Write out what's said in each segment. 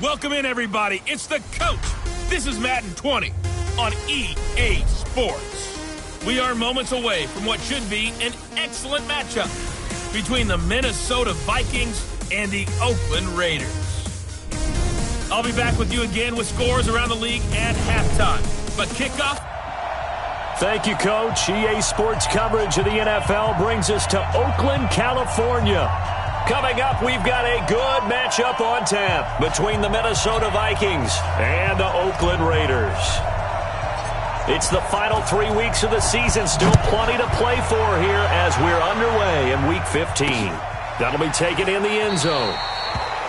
Welcome in, everybody. It's the coach. This is Madden 20 on EA Sports. We are moments away from what should be an excellent matchup between the Minnesota Vikings and the Oakland Raiders. I'll be back with you again with scores around the league at halftime. But kickoff. Thank you, Coach. EA Sports coverage of the NFL brings us to Oakland, California. Coming up, we've got a good matchup on tap between the Minnesota Vikings and the Oakland Raiders. It's the final 3 weeks of the season. Still plenty to play for here as we're underway in Week 15. That'll be taken in the end zone.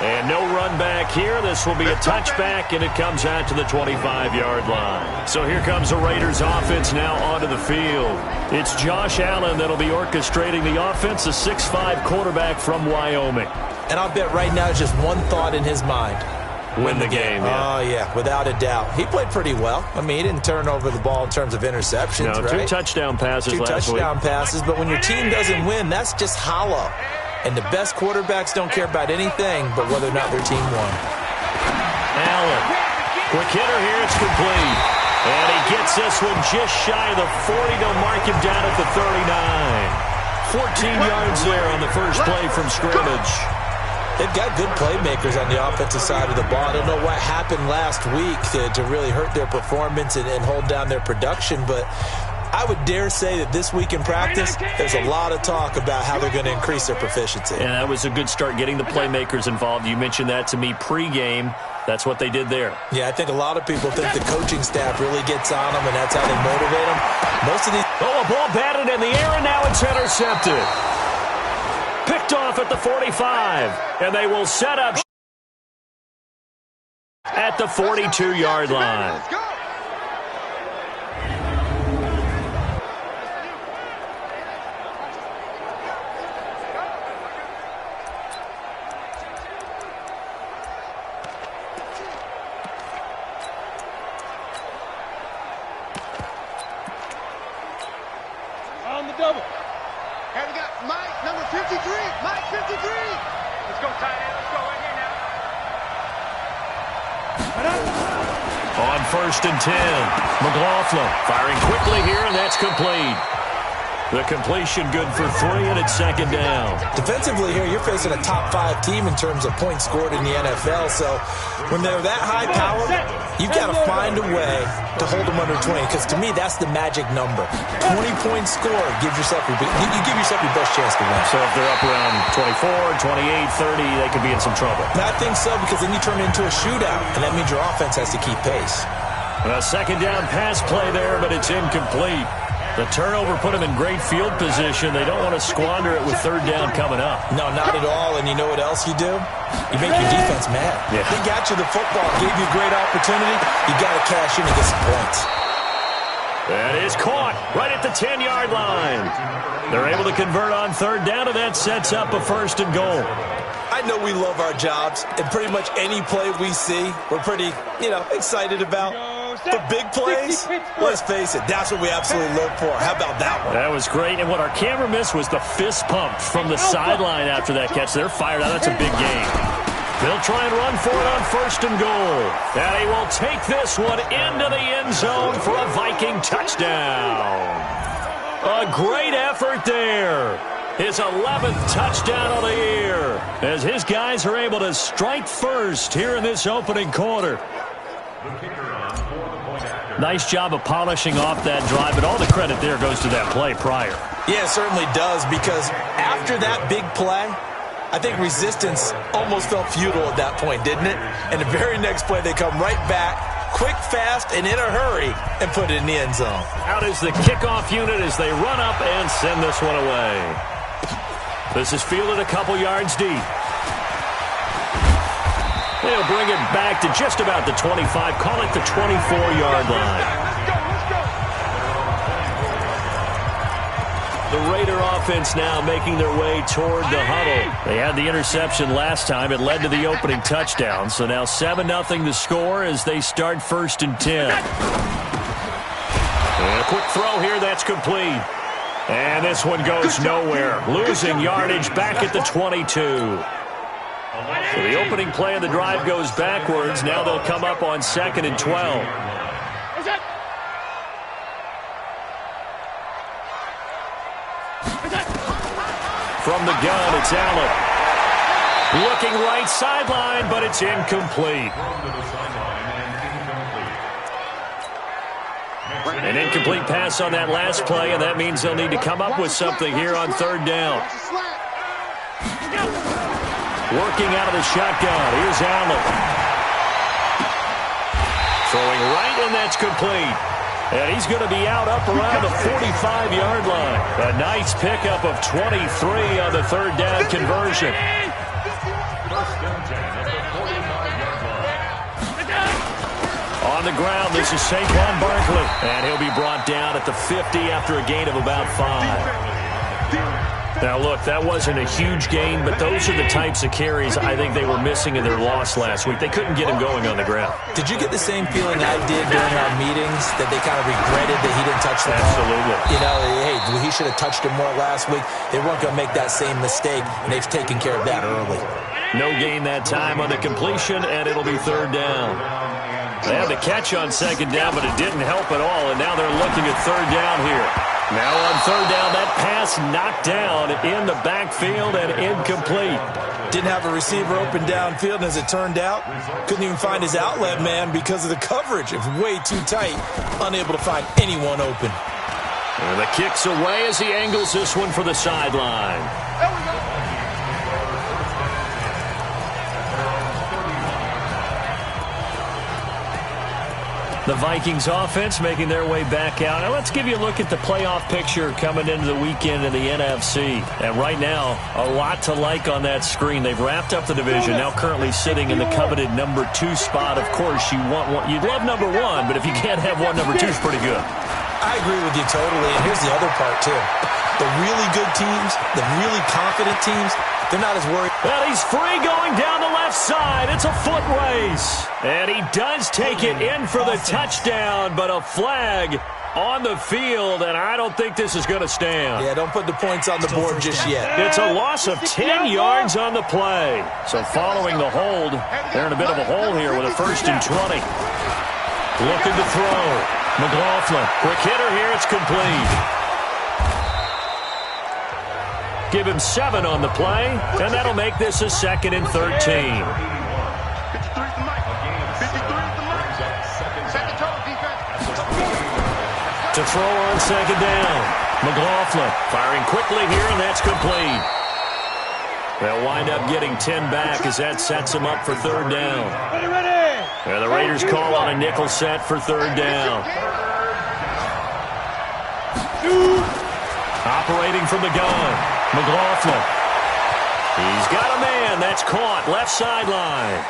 And no run back here. This will be a touchback, and it comes out to the 25-yard line. So here comes the Raiders offense now onto the field. It's Josh Allen that'll be orchestrating the offense, a 6'5 quarterback from Wyoming. And I'll bet right now just one thought in his mind. Win the game. Yeah. Oh, yeah, without a doubt. He played pretty well. I mean, he didn't turn over the ball in terms of interceptions, right? 2 touchdown passes last week. 2 touchdown passes, but when your team doesn't win, that's just hollow. And the best quarterbacks don't care about anything but whether or not their team won. Allen. Quick hitter here. It's complete. And he gets this one just shy of the 40 to mark him down at the 39. 14 yards there on the first play from scrimmage. They've got good playmakers on the offensive side of the ball. I don't know what happened last week to really hurt their performance and hold down their production, but I would dare say that this week in practice, there's a lot of talk about how they're going to increase their proficiency. And that was a good start getting the playmakers involved. You mentioned that to me pregame. That's what they did there. Yeah, I think a lot of people think the coaching staff really gets on them, and that's how they motivate them. Most of these... Oh, a ball batted in the air, and now it's intercepted. Picked off at the 45, and they will set up at the 42-yard line. On the double. And we got Mike, number 53. Mike, 53. Let's go, tight end. Let's go right here now. On 1st and 10, McLaughlin firing quickly here, and that's complete. The completion good for 3, and it's 2nd down. Defensively here, you're facing a top 5 team in terms of points scored in the NFL. So when they're that high powered, you've got to find a way to hold them under 20. Because to me, that's the magic number. 20 points scored gives yourself you give yourself your best chance to win. So if they're up around 24, 28, 30, they could be in some trouble. And I think so, because then you turn it into a shootout, and that means your offense has to keep pace. A 2nd down pass play there, but it's incomplete. The turnover put them in great field position. They don't want to squander it with 3rd down coming up. No, not at all. And you know what else you do? You make your defense mad. Yeah. They got you the football, gave you a great opportunity. You got to cash in and get some points. That is caught right at the 10-yard line. They're able to convert on 3rd down, and that sets up a 1st and goal. I know we love our jobs, and pretty much any play we see, we're pretty, excited about. But big plays, let's face it, that's what we absolutely live for. How about that one? That was great, and what our camera missed was the fist pump from the sideline after that catch. They're fired out. That's a big game. They'll try and run for it on 1st and goal. And he will take this one into the end zone for a Viking touchdown. A great effort there. His 11th touchdown of the year as his guys are able to strike first here in this opening quarter. Nice job of polishing off that drive, but all the credit there goes to that play prior. Yeah, it certainly does, because after that big play, I think resistance almost felt futile at that point, didn't it? And the very next play, they come right back, quick, fast, and in a hurry, and put it in the end zone. Out is the kickoff unit as they run up and send this one away. This is fielded a couple yards deep. They'll bring it back to just about the 25, call it the 24-yard line. The Raider offense now making their way toward the huddle. They had the interception last time. It led to the opening touchdown. So now 7-0 the score as they start 1st and 10. And a quick throw here, that's complete. And this one goes nowhere. Losing yardage back at the 22. So the opening play of the drive goes backwards. Now they'll come up on 2nd and 12. From the gun, it's Allen. Looking right sideline, but it's incomplete. An incomplete pass on that last play, and that means they'll need to come up with something here on 3rd down. Working out of the shotgun. Here's Allen. Throwing right, and that's complete. And he's going to be out up around the 45-yard line. A nice pickup of 23 on the 3rd down conversion. On the ground, this is Saquon Barkley. And he'll be brought down at the 50 after a gain of about 5. Now, look, that wasn't a huge gain, but those are the types of carries I think they were missing in their loss last week. They couldn't get him going on the ground. Did you get the same feeling I did during our meetings, that they kind of regretted that he didn't touch the ball? Absolutely. You know, hey, he should have touched him more last week. They weren't going to make that same mistake, and they've taken care of that early. No gain that time on the completion, and it'll be 3rd down. They had the catch on 2nd down, but it didn't help at all, and now they're looking at 3rd down here. Now on 3rd down, that pass knocked down in the backfield and incomplete. Didn't have a receiver open downfield, and as it turned out, couldn't even find his outlet man because of the coverage. It was way too tight, unable to find anyone open. And the kick's away as he angles this one for the sideline. There we go. The Vikings offense making their way back out. Now let's give you a look at the playoff picture coming into the weekend in the NFC. And right now, a lot to like on that screen. They've wrapped up the division, now currently sitting in the coveted number 2 spot. Of course, you'd love number 1, but if you can't have one, number 2 is pretty good. I agree with you totally, and here's the other part, too. The really good teams, the really confident teams, they're not as worried. Well, he's free going down the left side. It's a foot race. And he does take it in for the touchdown, but a flag on the field, and I don't think this is going to stand. Yeah, don't put the points on the board just yet. It's a loss of 10 yards on the play. So following the hold, they're in a bit of a hole here with a 1st and 20. Looking to throw. McLaughlin, quick hitter here, it's complete. Give him 7 on the play, and that'll make this a 2nd and 13. To throw on 2nd down. McLaughlin firing quickly here, and that's complete. They'll wind up getting 10 back as that sets them up for 3rd down. And the Raiders call on a nickel set for 3rd down. Operating from the gun. McLaughlin. He's got a man. That's caught. Left sideline.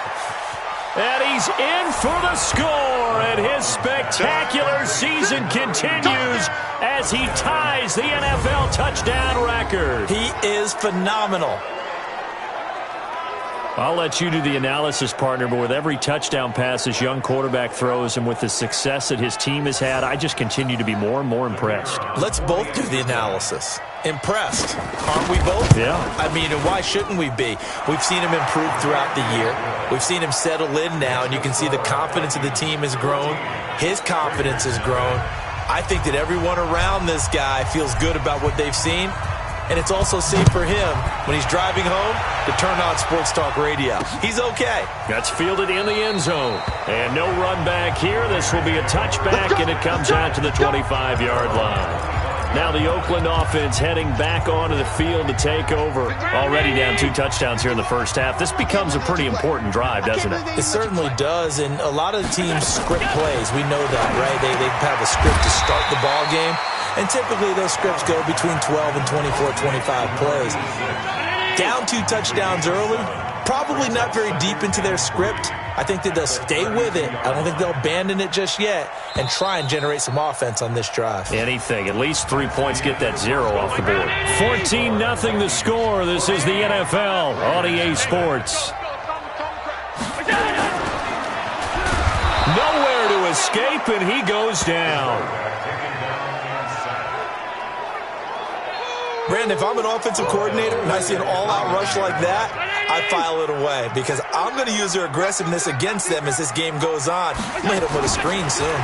And he's in for the score. And his spectacular season continues as he ties the NFL touchdown record. He is phenomenal. I'll let you do the analysis, partner, but with every touchdown pass this young quarterback throws and with the success that his team has had, I just continue to be more and more impressed. Let's both do the analysis. Impressed. Aren't we both? Yeah. I mean, and why shouldn't we be? We've seen him improve throughout the year. We've seen him settle in now, and you can see the confidence of the team has grown. His confidence has grown. I think that everyone around this guy feels good about what they've seen. And it's also safe for him when he's driving home to turn on Sports Talk Radio. He's okay. That's fielded in the end zone. And no run back here. This will be a touchback, and it comes out to the 25-yard line. Now the Oakland offense heading back onto the field to take over. Already down 2 touchdowns here in the first half. This becomes a pretty important drive, doesn't it? It certainly does, and a lot of the teams script plays. We know that, right? They have a script to start the ball game, and typically those scripts go between 12 and 24, 25 plays. Down 2 touchdowns early, probably not very deep into their script. I think that they'll stay with it. I don't think they'll abandon it just yet and try and generate some offense on this drive. Anything. At least 3 points. Get that 0 off the board. 14-0 the score. This is the NFL on EA Sports. Nowhere to escape, and he goes down. Brandon, if I'm an offensive coordinator and I see an all-out rush like that, I file it away because I'm going to use their aggressiveness against them as this game goes on. I'm going to hit them with a screen soon.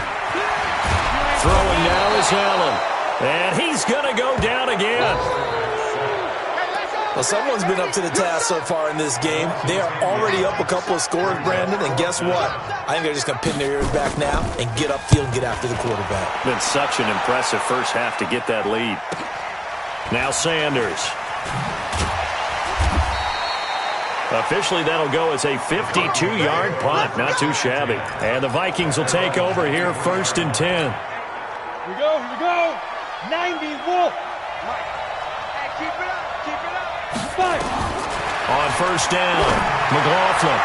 Throwing now is Allen. And he's going to go down again. Well, someone's been up to the task so far in this game. They are already up a couple of scores, Brandon, and guess what? I think they're just going to pin their ears back now and get upfield and get after the quarterback. Been such an impressive first half to get that lead. Now Sanders. Officially, that'll go as a 52-yard punt. Not too shabby. And the Vikings will take over here, 1st and 10. Here we go. 90 Wolf. Hey, keep it up. Fight. On 1st down, McLaughlin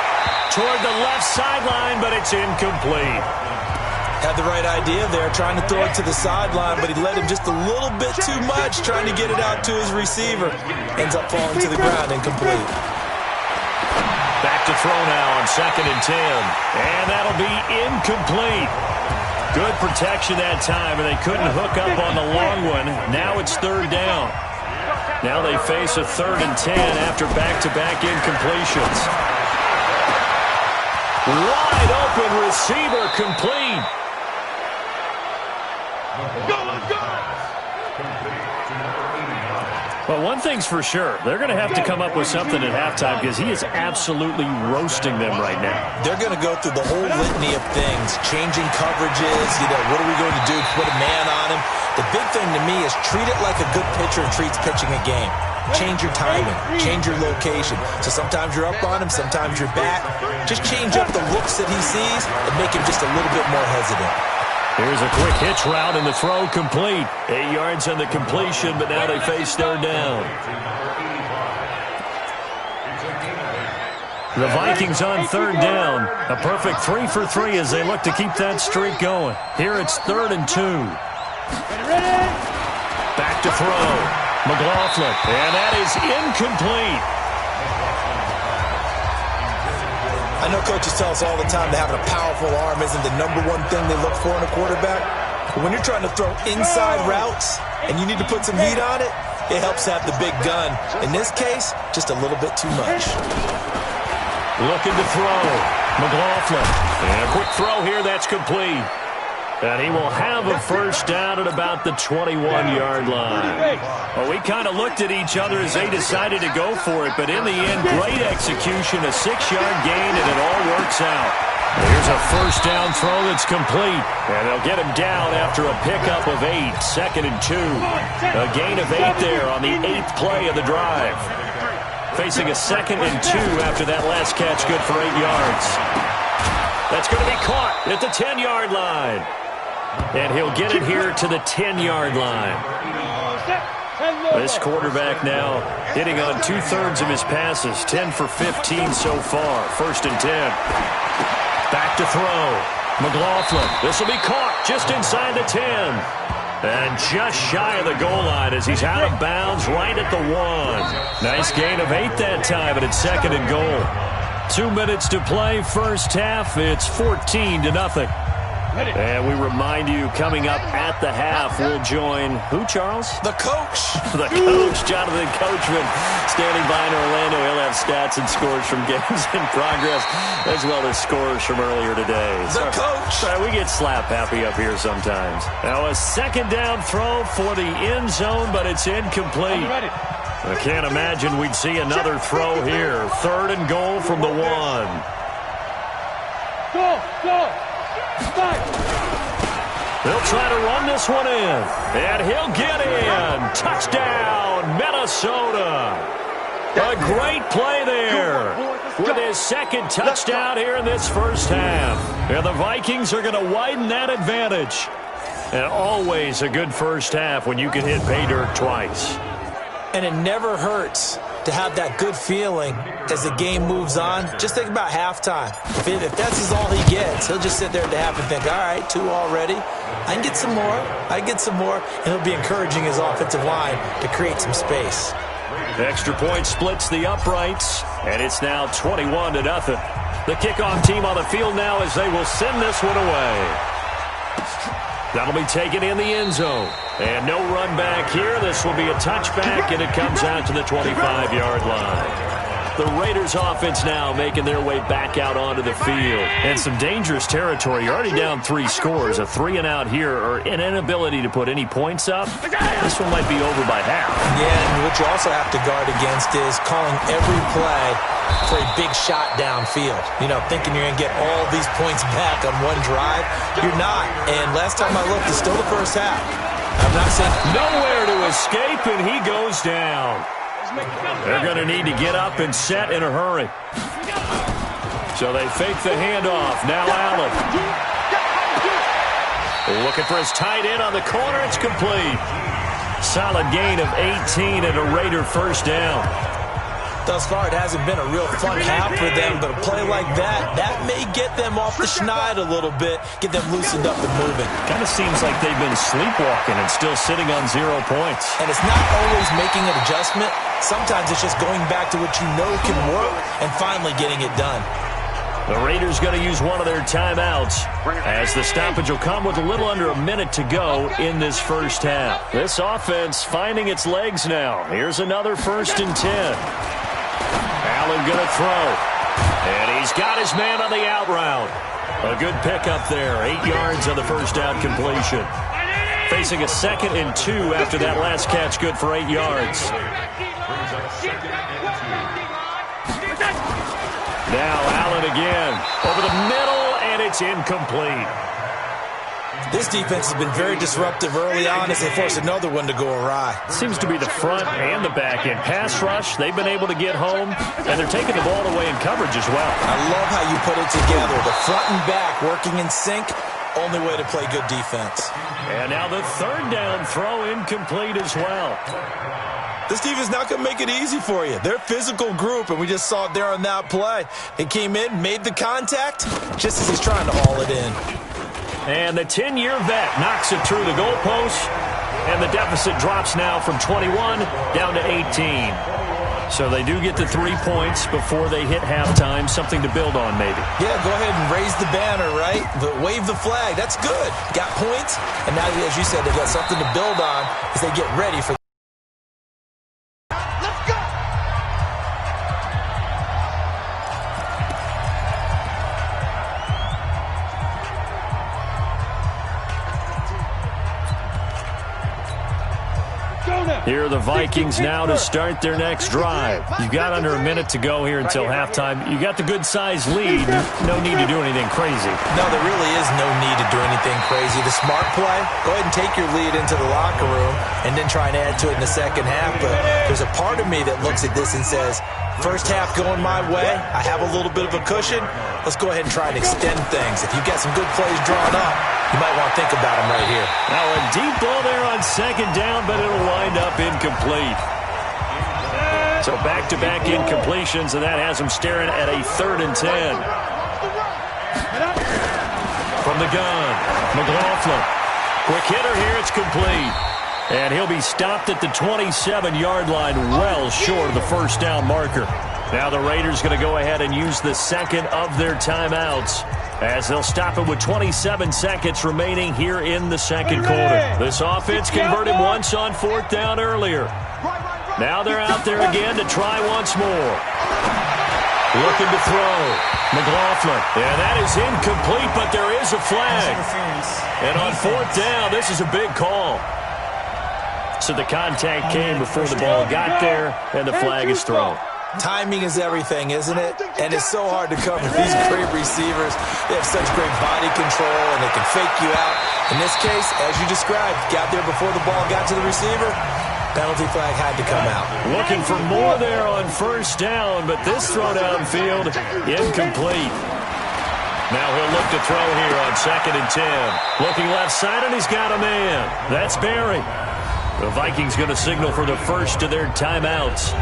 toward the left sideline, but it's incomplete. Had the right idea there, trying to throw it to the sideline, but he led him just a little bit too much, trying to get it out to his receiver. Ends up falling to the ground, incomplete. Back to throw now on 2nd and 10. And that'll be incomplete. Good protection that time, and they couldn't hook up on the long one. Now it's 3rd down. Now they face a 3rd and 10 after back-to-back incompletions. Wide open receiver complete. Well, one thing's for sure. They're going to have to come up with something at halftime because he is absolutely roasting them right now. They're going to go through the whole litany of things, changing coverages, what are we going to do? Put a man on him. The big thing to me is treat it like a good pitcher treats pitching a game. Change your timing, change your location. So sometimes you're up on him, sometimes you're back. Just change up the looks that he sees and make him just a little bit more hesitant. Here's a quick hitch route and the throw complete. 8 yards on the completion, but now they face 3rd down. The Vikings on 3rd down. A perfect 3 for 3 as they look to keep that streak going. Here it's 3rd and 2. Back to throw. McLaughlin, and that is incomplete. I know coaches tell us all the time that having a powerful arm isn't the #1 thing they look for in a quarterback. But when you're trying to throw inside routes and you need to put some heat on it, it helps to have the big gun. In this case, just a little bit too much. Looking to throw. McLaughlin. And a quick throw here, that's complete. And he will have a 1st down at about the 21-yard line. Well, we kind of looked at each other as they decided to go for it, but in the end, great execution, a 6-yard gain, and it all works out. Here's a 1st down throw that's complete, and they'll get him down after a pickup of 8, 2nd and 2. A gain of 8 there on the 8th play of the drive. Facing a 2nd and 2 after that last catch, good for 8 yards. That's going to be caught at the 10-yard line. And he'll get it here to the 10-yard line. This quarterback now hitting on 2/3 of his passes, 10 for 15 so far. 1st and 10. Back to throw. McLaughlin. This will be caught just inside the 10. And just shy of the goal line as he's out of bounds right at the 1. Nice gain of 8 that time, but it's 2nd and goal. 2 minutes to play, first half. It's 14-0. And we remind you, coming up at the half, we'll join who, Charles? The coach. The coach, Jonathan Coachman, standing by in Orlando. He'll have stats and scores from games in progress, as well as scores from earlier today. The coach. Sorry, we get slap happy up here sometimes. Now a 2nd down throw for the end zone, but it's incomplete. I can't imagine we'd see another throw here. 3rd and goal from the 1. Go. They'll try to run this one in. And he'll get in. Touchdown, Minnesota. A great play there with his 2nd touchdown here in this first half. And the Vikings are going to widen that advantage. And always a good first half when you can hit pay dirt twice. And it never hurts to have that good feeling as the game moves on. Just think about halftime. If that's all he gets, he'll just sit there at the half and think, all right, 2 already. I can get some more. And he'll be encouraging his offensive line to create some space. Extra point splits the uprights, and it's now 21-0. The kickoff team on the field now as they will send this one away. That'll be taken in the end zone. And no run back here. This will be a touchback, and it comes out to the 25-yard line. The Raiders offense now making their way back out onto the field. And some dangerous territory. You're already down 3 scores. A 3-and-out here, or an inability to put any points up. This one might be over by half. Yeah, and what you also have to guard against is calling every play for a big shot downfield. You know, thinking you're going to get all these points back on one drive. You're not. And last time I looked, it's still the first half. I'm not saying nowhere to escape, and he goes down. They're going to need to get up and set in a hurry. So they fake the handoff. Now Allen. Looking for his tight end on the corner. It's complete. Solid gain of 18 and a Raider first down. Thus far, it hasn't been a real fun half for them, but a play like that may get them off the schneid a little bit, get them loosened up and moving. Kind of seems like they've been sleepwalking and still sitting on 0 points. And it's not always making an adjustment. Sometimes it's just going back to what you know can work and finally getting it done. The Raiders going to use one of their timeouts as the stoppage will come with a little under a minute to go in this first half. This offense finding its legs now. Here's another 1st and 10. Allen going to throw. And he's got his man on the out route. A good pickup there. 8 yards on the first down completion. Facing a 2nd and 2 after that last catch, good for 8 yards. Now Allen again. Over the middle, and it's incomplete. This defense has been very disruptive early on as they force another one to go awry. Seems to be the front and the back end. Pass rush, they've been able to get home, and they're taking the ball away in coverage as well. I love how you put it together. The front and back working in sync, only way to play good defense. And now the 3rd down throw incomplete as well. This defense is not going to make it easy for you. They're a physical group, and we just saw it there on that play. He came in, made the contact, just as he's trying to haul it in. And the 10-year vet knocks it through the goalpost, and the deficit drops now from 21 down to 18. So they do get the 3 points before they hit halftime, something to build on maybe. Yeah, go ahead and raise the banner, right? But wave the flag. That's good. Got points, and now, as you said, they got something to build on as they get ready for. Here are the Vikings now to start their next drive. You've got under a minute to go here until halftime. You got the good-sized lead. No need to do anything crazy. No, there really is no need to do anything crazy. The smart play, go ahead and take your lead into the locker room and then try and add to it in the second half. But there's a part of me that looks at this and says, first half going my way, I have a little bit of a cushion. Let's go ahead and try and extend things. If you've got some good plays drawn up, you might want to think about them right here. Now a deep ball there on 2nd down, but it'll wind up incomplete. So back-to-back incompletions, and that has them staring at a 3rd and 10. From the gun, McLaughlin. Quick hitter here, it's complete. And he'll be stopped at the 27-yard line, well short of the first down marker. Now the Raiders going to go ahead and use the 2nd of their timeouts as they'll stop it with 27 seconds remaining here in the 2nd quarter. This offense converted once on 4th down earlier. Now they're out there again to try once more. Looking to throw. McLaughlin. And that is incomplete, but there is a flag. And on 4th down, this is a big call. So the contact came before the ball got there, and the flag is thrown. Timing is everything, isn't it? And it's so hard to cover these great receivers. They have such great body control, and they can fake you out. In this case, as you described, got there before the ball got to the receiver. Penalty flag had to come out. Looking for more there on 1st down, but this throw downfield, incomplete. Now he'll look to throw here on 2nd and 10. Looking left side, and he's got a man. That's Barry. The Vikings going to signal for the first of their timeouts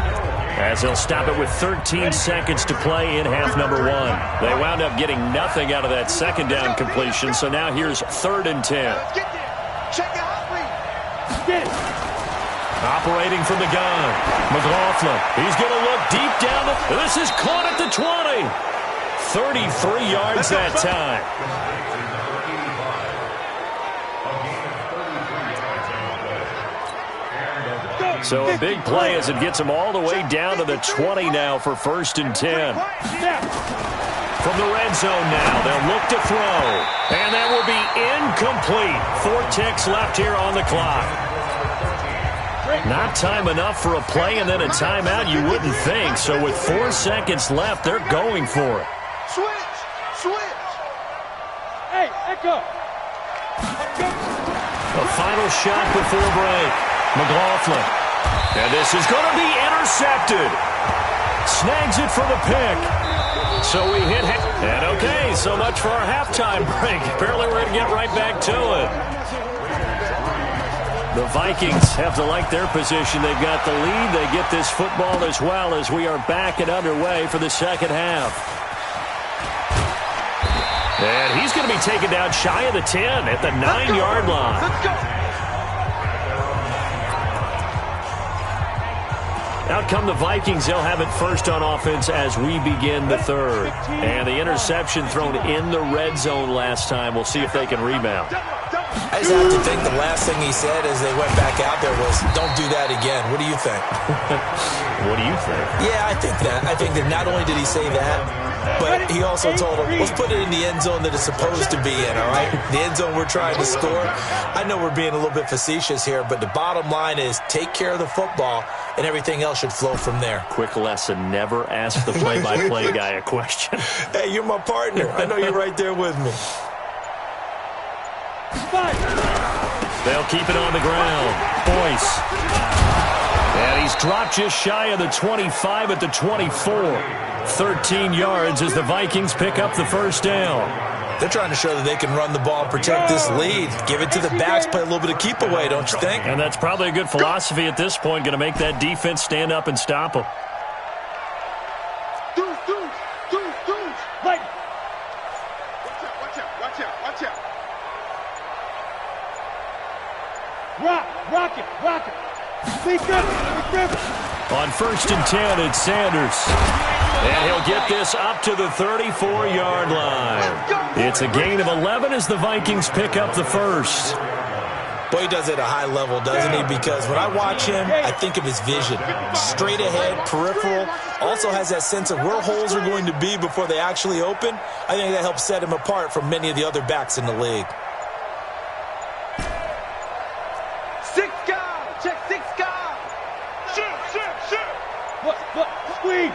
as they'll stop it with 13 seconds to play in half number 1. They wound up getting nothing out of that 2nd down completion, so now here's 3rd and 10. Operating from the gun, McLaughlin. He's going to look deep down. This is caught at the 20. 33 yards that time. So a big play as it gets them all the way down to the 20 now for 1st and 10. From the red zone now, they'll look to throw. And that will be incomplete. 4 ticks left here on the clock. Not time enough for a play and then a timeout, you wouldn't think. So with 4 seconds left, they're going for it. Switch. Hey, Echo. A final shot before break. McLaughlin. And this is going to be intercepted. Snags it for the pick. So we hit. And okay, so much for our halftime break. Apparently we're going to get right back to it. The Vikings have to like their position. They've got the lead. They get this football as well as we are back and underway for the second half. And he's going to be taken down shy of the 10 at the 9-yard line. Let's go. Out come the Vikings. They'll have it first on offense as we begin the third. And the interception thrown in the red zone last time. We'll see if they can rebound. I just have to think the last thing he said as they went back out there was, don't do that again. What do you think? What do you think? Yeah, I think that. I think that not only did he say that, but he also told him, let's put it in the end zone that it's supposed to be in, all right? The end zone we're trying to score. I know we're being a little bit facetious here, but the bottom line is take care of the football, and everything else should flow from there. Quick lesson, never ask the play-by-play guy a question. Hey, you're my partner. I know you're right there with me. They'll keep it on the ground. Boyce. And he's dropped just shy of the 25 at the 24. 13 yards as the Vikings pick up the first down. They're trying to show that they can run the ball and protect this lead. Give it to the backs, play a little bit of keep away, don't you think? And that's probably a good philosophy at this point. Going to make that defense stand up and stop them. Like. Watch out. Rock it. Be good. On 1st and 10, it's Sanders. And he'll get this up to the 34-yard line. It's a gain of 11 as the Vikings pick up the first. Boy, he does it at a high level, doesn't he? Because when I watch him, I think of his vision. Straight ahead, peripheral. Also has that sense of where holes are going to be before they actually open. I think that helps set him apart from many of the other backs in the league. 6 guys. Check 6 guys. Shoot. What? Squeeze.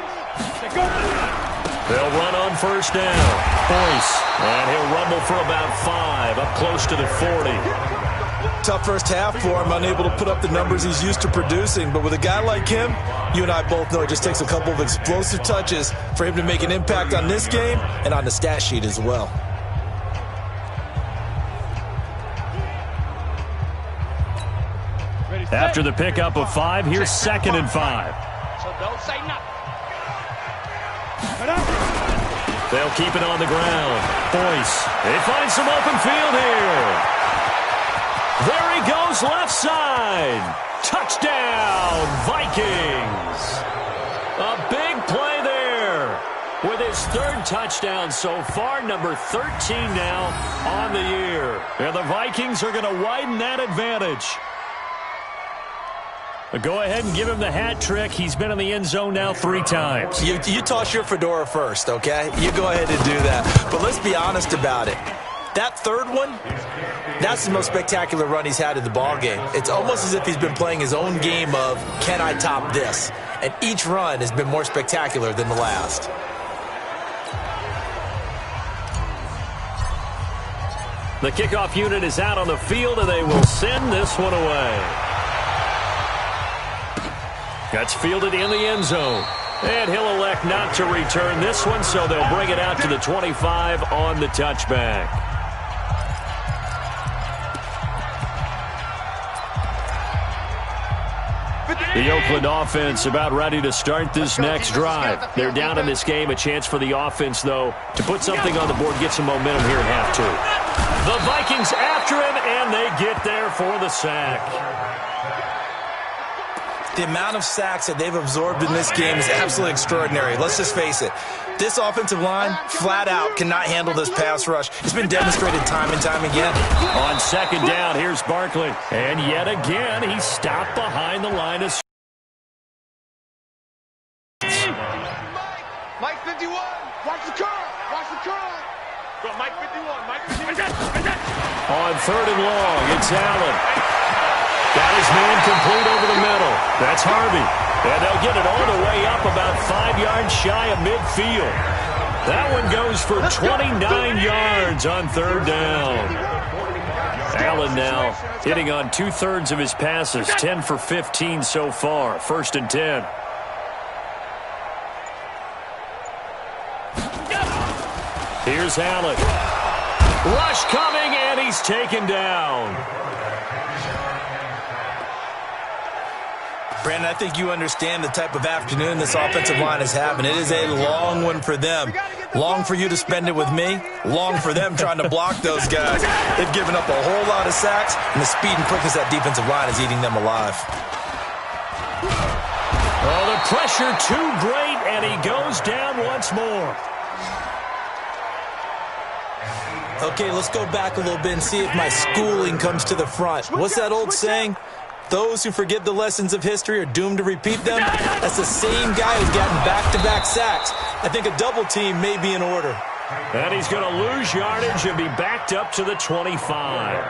They'll run on first down. Boyce. And he'll rumble for about 5, up close to the 40. Tough first half for him, unable to put up the numbers he's used to producing. But with a guy like him, you and I both know it just takes a couple of explosive touches for him to make an impact on this game and on the stat sheet as well. After the pickup of 5, here's 2nd and 5. So don't say nothing. They'll keep it on the ground. Boyce. They find some open field here. There he goes, left side. Touchdown, Vikings. A big play there. With his 3rd touchdown so far, number 13 now on the year. And the Vikings are going to widen that advantage. But go ahead and give him the hat trick. He's been in the end zone now 3 times. You toss your fedora first, okay? You go ahead and do that. But let's be honest about it. That 3rd one, that's the most spectacular run he's had in the ballgame. It's almost as if he's been playing his own game of, can I top this? And each run has been more spectacular than the last. The kickoff unit is out on the field, and they will send this one away. That's fielded in the end zone. And he'll elect not to return this one, so they'll bring it out to the 25 on the touchback. The Oakland offense about ready to start this next drive. They're down in this game. A chance for the offense, though, to put something on the board, get some momentum here at half 2. The Vikings after him, and they get there for the sack. The amount of sacks that they've absorbed in this game is absolutely extraordinary. Let's just face it. This offensive line, flat out, cannot handle this pass rush. It's been demonstrated time and time again. On second down, here's Barkley. And yet again, he stopped behind the line of... Mike 51. Watch the curl. Watch the curl. Go Mike 51. Mike 51. On third and long, it's Allen. Got his man complete over the middle. That's Harvey. And they'll get it all the way up about 5 yards shy of midfield. That one goes for 29 yards on third down. Allen now hitting on 2/3 of his passes, 10 for 15 so far. 1st and 10. Here's Allen. Rush coming, and he's taken down. Brandon, I think you understand the type of afternoon this offensive line is having. It is a long one for them. Long for you to spend it with me. Long for them trying to block those guys. They've given up a whole lot of sacks, and the speed and quickness of that defensive line is eating them alive. Oh, the pressure too great, and he goes down once more. Okay, let's go back a little bit and see if my schooling comes to the front. What's that old saying? Those who forget the lessons of history are doomed to repeat them. That's the same guy who's gotten back-to-back sacks. I think a double team may be in order. And he's going to lose yardage and be backed up to the 25.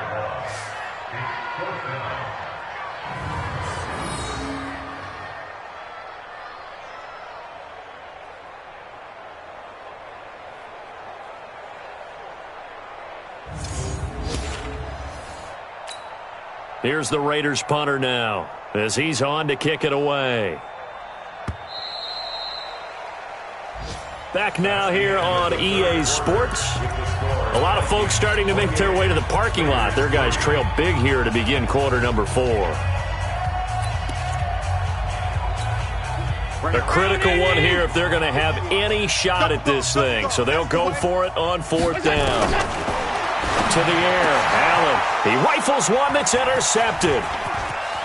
Here's the Raiders punter now as he's on to kick it away. Back now here on EA Sports. A lot of folks starting to make their way to the parking lot. Their guys trail big here to begin quarter number 4. A critical one here if they're going to have any shot at this thing. So they'll go for it on 4th down. To the air, Allen. He rifles one that's intercepted.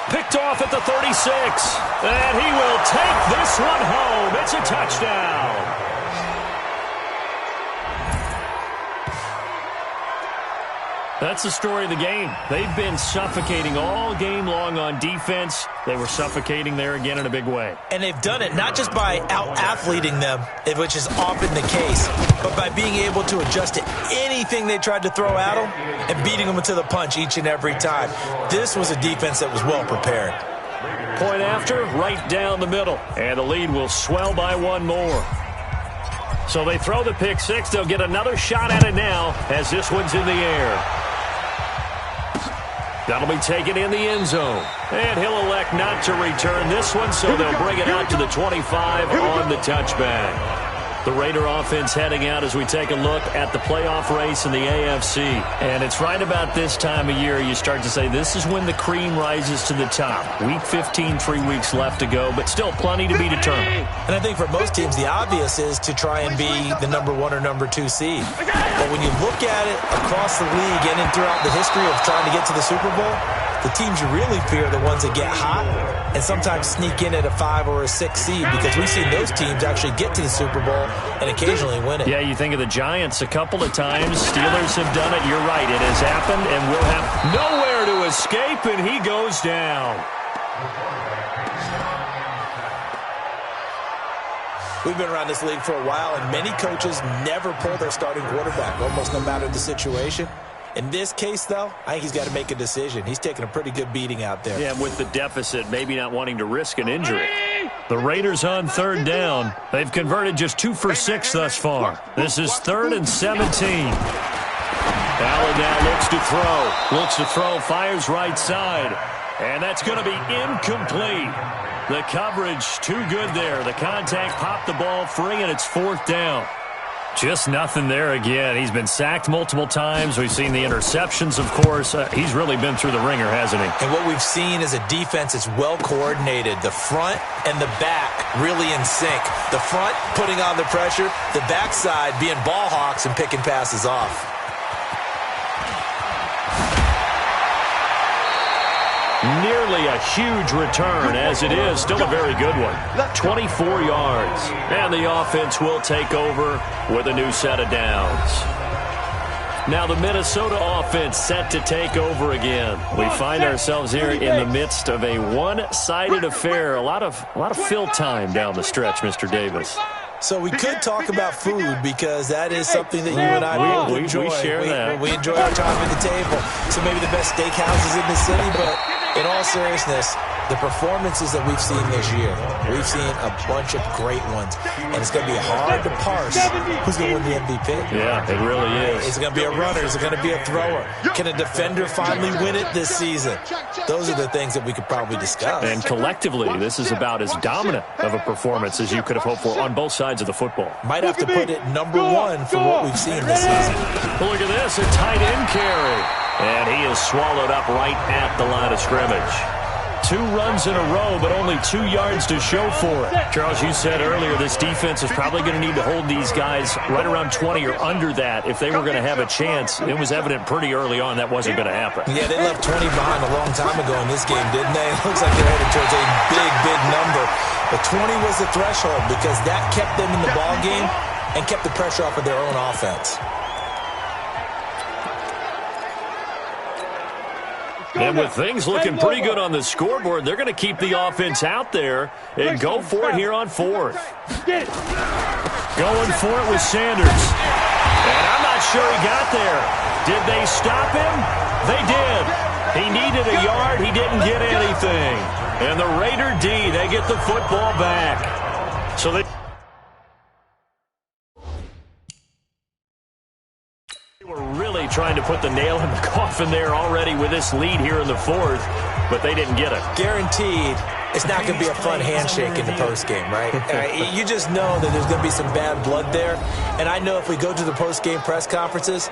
Picked off at the 36. And he will take this one home. It's a touchdown. That's the story of the game. They've been suffocating all game long on defense. They were suffocating there again in a big way. And they've done it not just by out-athleting them, which is often the case, but by being able to adjust to anything they tried to throw at them and beating them to the punch each and every time. This was a defense that was well prepared. Point after, right down the middle. And the lead will swell by one more. So they throw the pick six. They'll get another shot at it now as this one's in the air. That'll be taken in the end zone. And he'll elect not to return this one, so they'll bring it out to the 25 on the touchback. The Raider offense heading out as we take a look at the playoff race in the AFC. And it's right about this time of year you start to say this is when the cream rises to the top. Week 15, 3 weeks left to go, but still plenty to be determined. And I think for most teams, the obvious is to try and be the number 1 or number 2 seed. But when you look at it across the league and throughout the history of trying to get to the Super Bowl, the teams you really fear are the ones that get hot and sometimes sneak in at a 5 or a 6 seed, because we've seen those teams actually get to the Super Bowl and occasionally win it. Yeah, you think of the Giants a couple of times. Steelers have done it. You're right. It has happened and will have nowhere to escape, and he goes down. We've been around this league for a while, and many coaches never pull their starting quarterback, almost no matter the situation. In this case, though, I think he's got to make a decision. He's taking a pretty good beating out there. Yeah, with the deficit, maybe not wanting to risk an injury. The Raiders on third down. They've converted just 2 for 6 thus far. This is 3rd and 17. Allen now looks to throw. Looks to throw, fires right side. And that's going to be incomplete. The coverage too good there. The contact popped the ball free, and it's 4th down. Just nothing there again. He's been sacked multiple times. We've seen the interceptions, of course. He's really been through the ringer, hasn't he? And what we've seen is a defense that's well coordinated. The front and the back really in sync. The front putting on the pressure. The backside being ball hawks and picking passes off. Nearly a huge return, as it is still a very good one. 24 yards. And the offense will take over with a new set of downs. Now the Minnesota offense set to take over again. We find ourselves here in the midst of a one-sided affair. A lot of fill time down the stretch, Mr. Davis. So we could talk about food because that is something that you and I both enjoy. We share that. We enjoy our time at the table. So maybe the best steakhouses in the city, but in all seriousness, the performances that we've seen this year, we've seen a bunch of great ones. And it's going to be hard to parse who's going to win the MVP. Yeah, it really is. Is it going to be a runner? Is it going to be a thrower? Can a defender finally win it this season? Those are the things that we could probably discuss. And collectively, this is about as dominant of a performance as you could have hoped for on both sides of the football. Might have to put it number one for what we've seen this season. Look at this, a tight end carry. And he is swallowed up right at the line of scrimmage. 2 runs in a row, but only 2 yards to show for it. Charles, you said earlier this defense is probably going to need to hold these guys right around 20 or under that if they were going to have a chance. It was evident pretty early on that wasn't going to happen. Yeah, they left 20 behind a long time ago in this game, didn't they? It looks like they're headed towards a big, big number. But 20 was the threshold because that kept them in the ball game and kept the pressure off of their own offense. And with things looking pretty good on the scoreboard, they're going to keep the offense out there and go for it here on 4th. Going for it with Sanders. And I'm not sure he got there. Did they stop him? They did. He needed a yard. He didn't get anything. And the Raider D, they get the football back. So they were really trying to put the nail in the coffin there already with this lead here in the 4th, but they didn't get it. Guaranteed, it's not going to be a fun handshake in the postgame, right? You just know that there's going to be some bad blood there. And I know if we go to the postgame press conferences,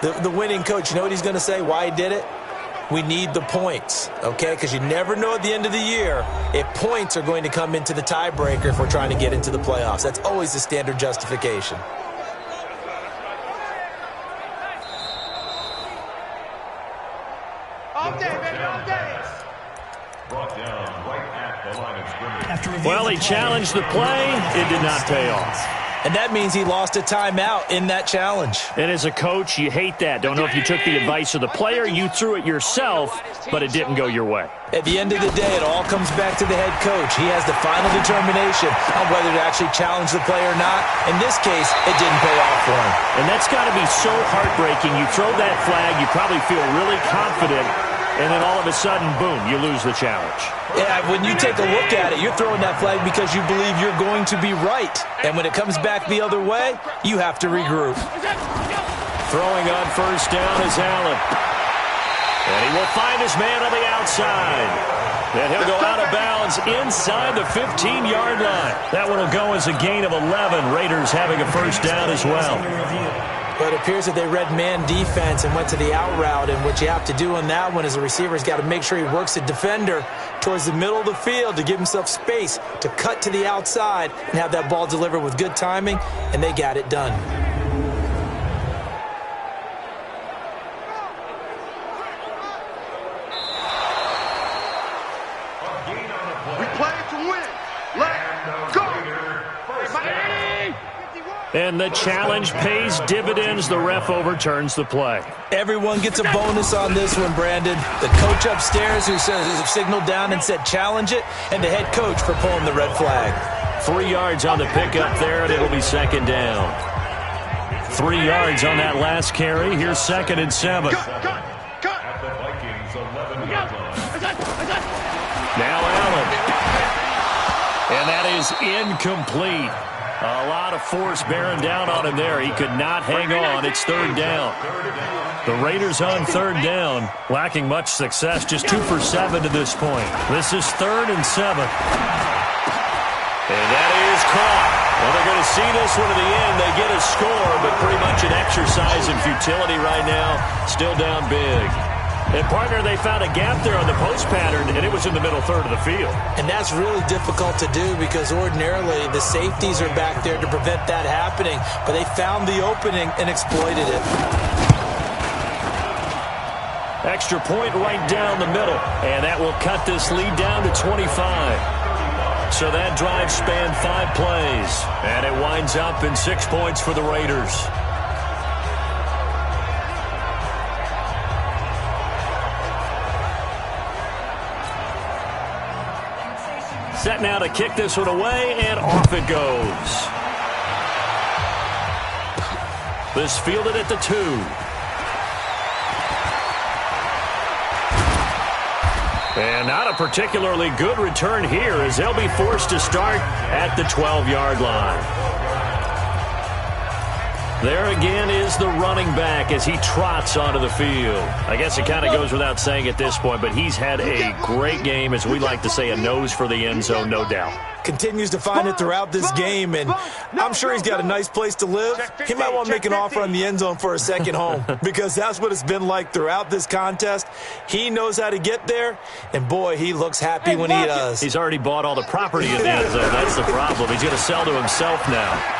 the winning coach, you know what he's going to say, why he did it? We need the points, okay? Because you never know at the end of the year if points are going to come into the tiebreaker if we're trying to get into the playoffs. That's always the standard justification. Well, he challenged the play. It did not pay off. And that means he lost a timeout in that challenge. And as a coach, you hate that. Don't know if you took the advice of the player. You threw it yourself, but it didn't go your way. At the end of the day, it all comes back to the head coach. He has the final determination on whether to actually challenge the play or not. In this case, it didn't pay off for him. And that's got to be so heartbreaking. You throw that flag, you probably feel really confident, and then all of a sudden, boom, you lose the challenge. Yeah, when you take a look at it, you're throwing that flag because you believe you're going to be right. And when it comes back the other way, you have to regroup. Throwing on first down is Allen. And he will find his man on the outside. And he'll go out of bounds inside the 15-yard line. That one will go as a gain of 11. Raiders having a first down as well. But it appears that they read man defense and went to the out route, and what you have to do on that one is the receiver's got to make sure he works the defender towards the middle of the field to give himself space to cut to the outside and have that ball delivered with good timing, and they got it done. We play to win. Let's go. And the challenge pays dividends. The ref overturns the play. Everyone gets a bonus on this one, Brandon. The coach upstairs who signaled down and said challenge it, and the head coach for pulling the red flag. 3 yards on the pickup there, and it'll be second down. 3 yards on that last carry. Here's 2nd and 7. Now Allen. And that is incomplete. A lot of force bearing down on him there. He could not hang on. It's 3rd down. The Raiders on 3rd down, lacking much success, just 2 for 7 to this point. This is 3rd and 7. And that is caught. Well, they're going to see this one to the end. They get a score, but pretty much an exercise in futility right now. Still down big. And, partner, they found a gap there on the post pattern, and it was in the middle third of the field. And that's really difficult to do because ordinarily the safeties are back there to prevent that happening. But they found the opening and exploited it. Extra point right down the middle, and that will cut this lead down to 25. So that drive spanned 5 plays, and it winds up in 6 points for the Raiders. Set now to kick this one away, and off it goes. This fielded at the 2. And not a particularly good return here as they'll be forced to start at the 12-yard line. There again is the running back as he trots onto the field. I guess it kind of goes without saying at this point, but he's had a great game, as we like to say, a nose for the end zone, no doubt. Continues to find it throughout this game, and I'm sure he's got a nice place to live. He might want to make an offer on the end zone for a second home because that's what it's been like throughout this contest. He knows how to get there, and boy, he looks happy when he does. He's already bought all the property in the end zone. That's the problem. He's going to sell to himself now.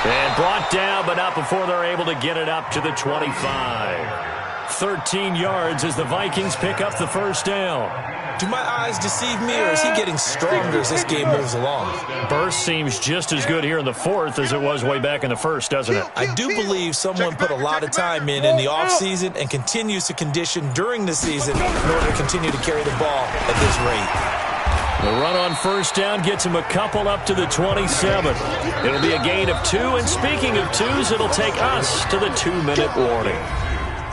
And brought down, but not before they're able to get it up to the 25. 13 yards as the Vikings pick up the first down. Do my eyes deceive me, or is he getting stronger as this game moves along? Burst seems just as good here in the fourth as it was way back in the first, doesn't it? I do believe someone put a lot of time in the offseason and continues to condition during the season in order to continue to carry the ball at this rate. The run on first down gets him a couple up to the 27. It'll be a gain of 2, and speaking of 2s, it'll take us to the 2-minute warning.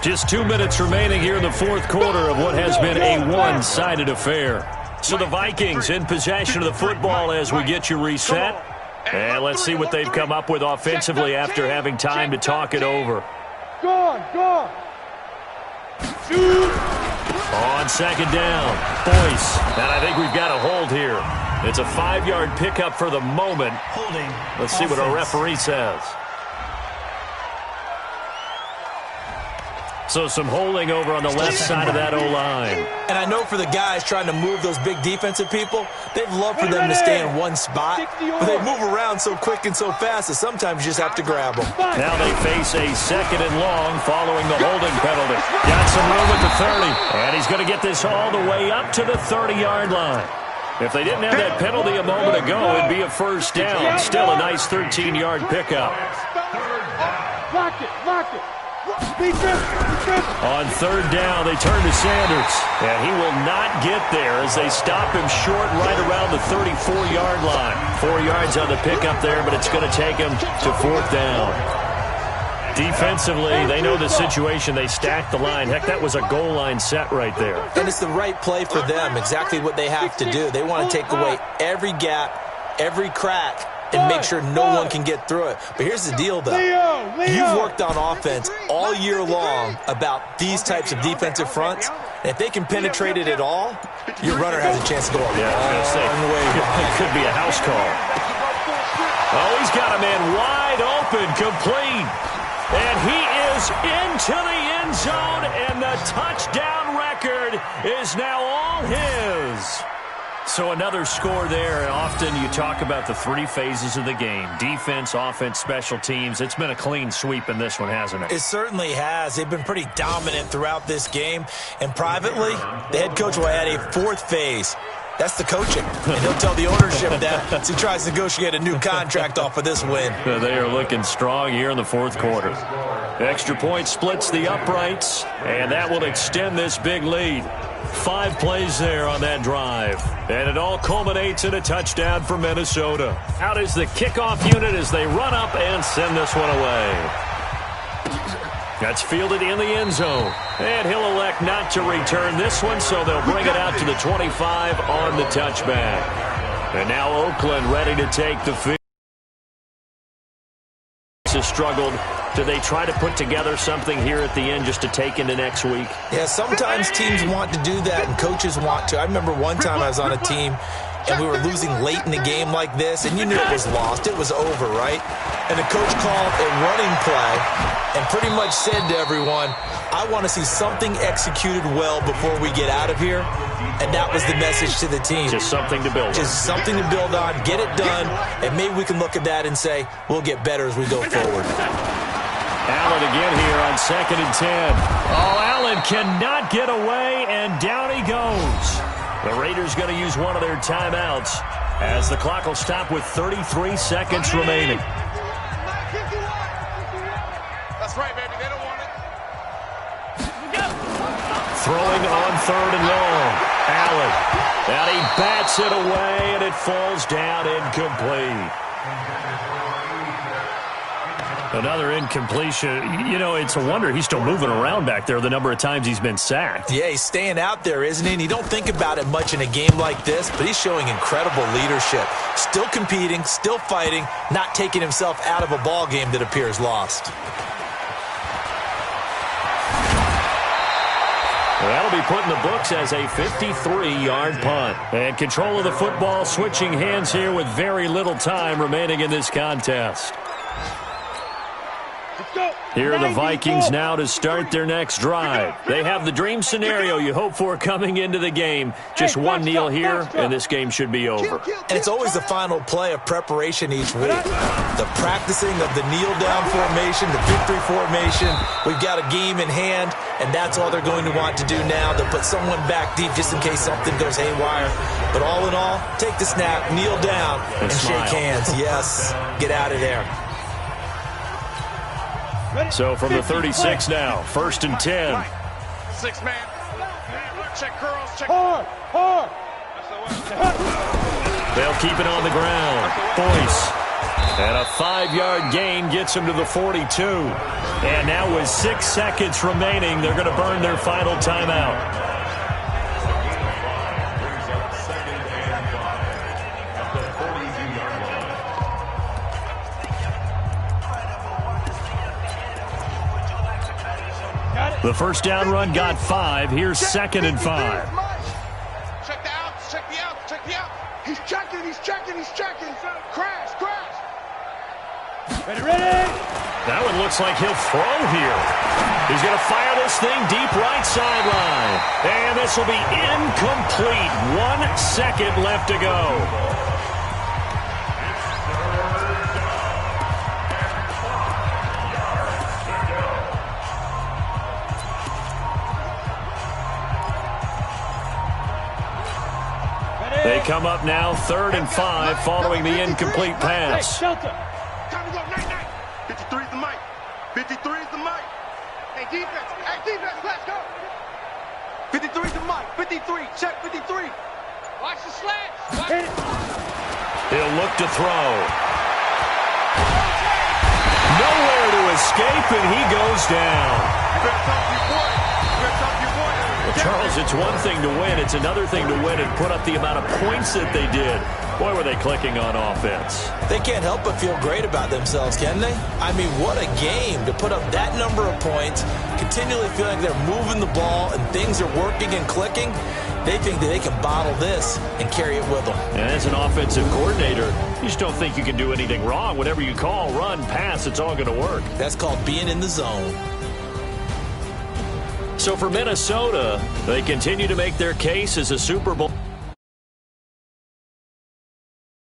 Just 2 minutes remaining here in the fourth quarter of what has been a one-sided affair. So the Vikings in possession of the football as we get you reset. And let's see what they've come up with offensively after having time to talk it over. Go on. On second down, Boyce, and I think we've got a hold here. It's a 5-yard pickup for the moment. Holding. Let's see what our referee says. So some holding over on the left side of that O-line. And I know for the guys trying to move those big defensive people, they'd love for them to stay in one spot, but they move around so quick and so fast that sometimes you just have to grab them. Now they face a 2nd and long following the holding penalty. Got some room at the 30, and he's going to get this all the way up to the 30-yard line. If they didn't have that penalty a moment ago, it'd be a first down. Still a nice 13-yard pickup. Lock it. On third down, they turn to Sanders, and he will not get there as they stop him short right around the 34-yard line. 4 yards on the pickup there, but it's going to take him to 4th down. Defensively, they know the situation. They stack the line. Heck, that was a goal line set right there. And it's the right play for them, exactly what they have to do. They want to take away every gap, every crack, and make sure no one can get through it. But here's the deal, though. You've worked on offense all year long about these types of defensive fronts. And if they can penetrate it at all, your runner has a chance to go a long way behind. It could be a house call. Oh, he's got a man wide open, complete. And he is into the end zone, and the touchdown record is now all his. So another score there, and often you talk about the 3 phases of the game. Defense, offense, special teams. It's been a clean sweep in this one, hasn't it? It certainly has. They've been pretty dominant throughout this game. And privately, the head coach will add a 4th phase. That's the coaching. And he'll tell the ownership that as he tries to negotiate a new contract off of this win. They are looking strong here in the fourth quarter. Extra point splits the uprights, and that will extend this big lead. 5 plays there on that drive. And it all culminates in a touchdown for Minnesota. Out is the kickoff unit as they run up and send this one away. That's fielded in the end zone. And he'll elect not to return this one, so they'll bring it out to the 25 on the touchback. And now Oakland ready to take the field. Has struggled. Do they try to put together something here at the end just to take into next week? Yeah, sometimes teams want to do that and coaches want to. I remember one time I was on a team and we were losing late in the game like this, and you knew it was lost. It was over, right? And the coach called a running play and pretty much said to everyone, I want to see something executed well before we get out of here. And that was the message to the team. Just something to build on. Just something to build on, get it done, and maybe we can look at that and say, we'll get better as we go forward. Allen again here on 2nd and 10. Oh, Allen cannot get away, and down he goes. The Raiders going to use one of their timeouts as the clock will stop with 33 seconds remaining. That's right, baby. They don't want it. Throwing on 3rd and long. Allen. And he bats it away, and it falls down incomplete. Another incompletion. You know, it's a wonder he's still moving around back there the number of times he's been sacked. Yeah, he's staying out there, isn't he? And you don't think about it much in a game like this, but he's showing incredible leadership. Still competing, still fighting, not taking himself out of a ball game that appears lost. That'll be put in the books as a 53-yard punt. And control of the football switching hands here with very little time remaining in this contest. Here are the Vikings now to start their next drive. They have the dream scenario you hope for coming into the game. Just one kneel here, and this game should be over. And it's always the final play of preparation each week. The practicing of the kneel-down formation, the victory formation. We've got a game in hand, and that's all they're going to want to do now. They'll put someone back deep just in case something goes haywire. But all in all, take the snap, kneel down, and shake hands. Yes, get out of there. So from the 36 now, 1st and 10. 6 man. Check girls. Check. They'll keep it on the ground. Boyce. And a 5-yard gain gets him to the 42. And now with 6 seconds remaining, they're going to burn their final timeout. The first down run got 5. Here's 2nd and 5. Check the outs. Check the outs. Check the outs. He's checking. He's checking. He's checking. Crash. Crash. Ready. That one looks like he'll throw here. He's going to fire this thing deep right sideline. And this will be incomplete. 1 second left to go. They come up now 3rd and 5 following the incomplete pass. Time to go. 53 is the mic. 53 is the mic. Hey, defense. Hey, defense. Let's go. 53 is the mic. 53. Check 53. Watch the slants. He'll look to throw. Nowhere to escape, and he goes down. You better talk to your boy. You better talk to your boy. Well, Charles, it's one thing to win. It's another thing to win and put up the amount of points that they did. Boy, were they clicking on offense. They can't help but feel great about themselves, can they? I mean, what a game to put up that number of points, continually feeling like they're moving the ball and things are working and clicking. They think that they can bottle this and carry it with them. And as an offensive coordinator, you just don't think you can do anything wrong. Whatever you call, run, pass, it's all going to work. That's called being in the zone. So for Minnesota, they continue to make their case as a Super Bowl.